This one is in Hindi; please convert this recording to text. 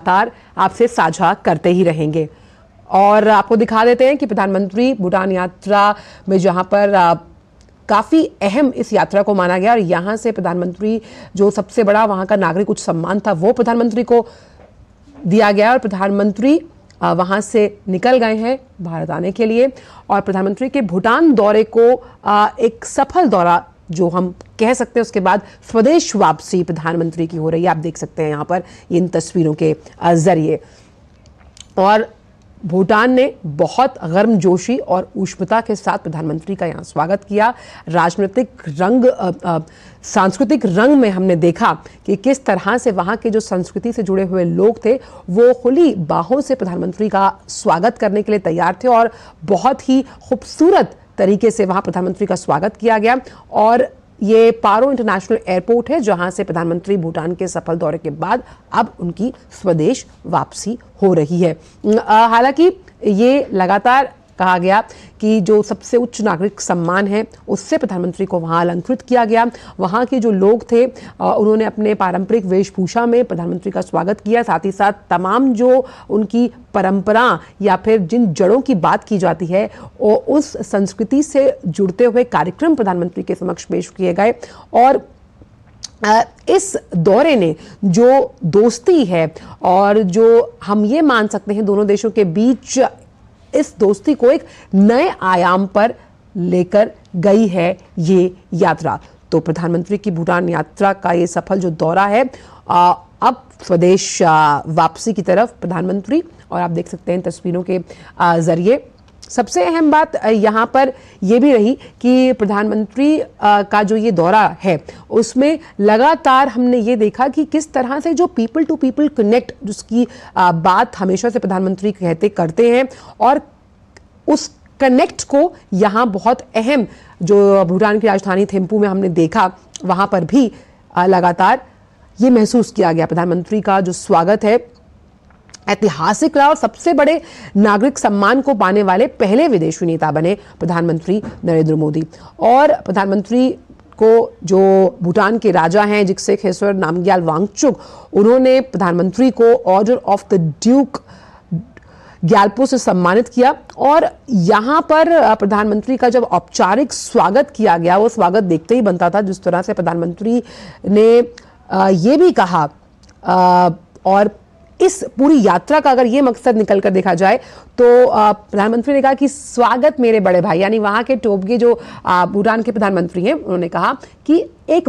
लगातार आपसे साझा करते ही रहेंगे। और आपको दिखा देते हैं कि प्रधानमंत्री भूटान यात्रा में जहां पर काफी अहम इस यात्रा को माना गया और यहां से प्रधानमंत्री जो सबसे बड़ा वहां का नागरिक उच्च सम्मान था वो प्रधानमंत्री को दिया गया और प्रधानमंत्री वहां से निकल गए हैं भारत आने के लिए। और प्रधानमंत्री के भूटान दौरे को एक सफल दौरा जो हम कह सकते हैं, उसके बाद स्वदेश वापसी प्रधानमंत्री की हो रही है। आप देख सकते हैं यहाँ पर इन तस्वीरों के जरिए। और भूटान ने बहुत गर्मजोशी और ऊष्मता के साथ प्रधानमंत्री का यहाँ स्वागत किया। राजनीतिक रंग सांस्कृतिक रंग में हमने देखा कि किस तरह से वहाँ के जो संस्कृति से जुड़े हुए लोग थे वो खुली बाहों से प्रधानमंत्री का स्वागत करने के लिए तैयार थे और बहुत ही खूबसूरत तरीके से वहाँ प्रधानमंत्री का स्वागत किया गया। और ये पारो इंटरनेशनल एयरपोर्ट है जहां से प्रधानमंत्री भूटान के सफल दौरे के बाद अब उनकी स्वदेश वापसी हो रही है। हालांकि ये लगातार कहा गया कि जो सबसे उच्च नागरिक सम्मान है उससे प्रधानमंत्री को वहां अलंकृत किया गया। वहां के जो लोग थे उन्होंने अपने पारंपरिक वेशभूषा में प्रधानमंत्री का स्वागत किया। साथ ही साथ तमाम जो उनकी परंपरा या फिर जिन जड़ों की बात की जाती है उस संस्कृति से जुड़ते हुए कार्यक्रम प्रधानमंत्री के समक्ष पेश किए गए। और इस दौरे ने जो दोस्ती है और जो हम ये मान सकते हैं दोनों देशों के बीच इस दोस्ती को एक नए आयाम पर लेकर गई है ये यात्रा। तो प्रधानमंत्री की भूटान यात्रा का ये सफल जो दौरा है, अब स्वदेश वापसी की तरफ प्रधानमंत्री, और आप देख सकते हैं तस्वीरों के जरिए। सबसे अहम बात यहाँ पर यह भी रही कि प्रधानमंत्री का जो ये दौरा है उसमें लगातार हमने ये देखा कि किस तरह से जो पीपल टू पीपल कनेक्ट जिसकी बात हमेशा से प्रधानमंत्री करते हैं और उस कनेक्ट को यहाँ बहुत अहम जो भूटान की राजधानी थिम्पू में हमने देखा वहाँ पर भी लगातार ये महसूस किया गया। प्रधानमंत्री का जो स्वागत है ऐतिहासिक रहा और सबसे बड़े नागरिक सम्मान को पाने वाले पहले विदेशी नेता बने प्रधानमंत्री नरेंद्र मोदी। और प्रधानमंत्री को जो भूटान के राजा हैं जिक्से खेसर नामग्याल वांगचुक, उन्होंने प्रधानमंत्री को order of the Duke Gyalpo से सम्मानित किया। और यहाँ पर प्रधानमंत्री का जब औपचारिक स्वागत किया गया वो स्वागत देखते ही बनता था जिस तरह से प्रधानमंत्री ने ये भी कहा। और इस पूरी यात्रा का अगर ये मकसद निकल कर देखा जाए तो प्रधानमंत्री ने कहा कि स्वागत मेरे बड़े भाई, यानी वहां के टोबगे जो भूटान के प्रधानमंत्री हैं, उन्होंने कहा कि एक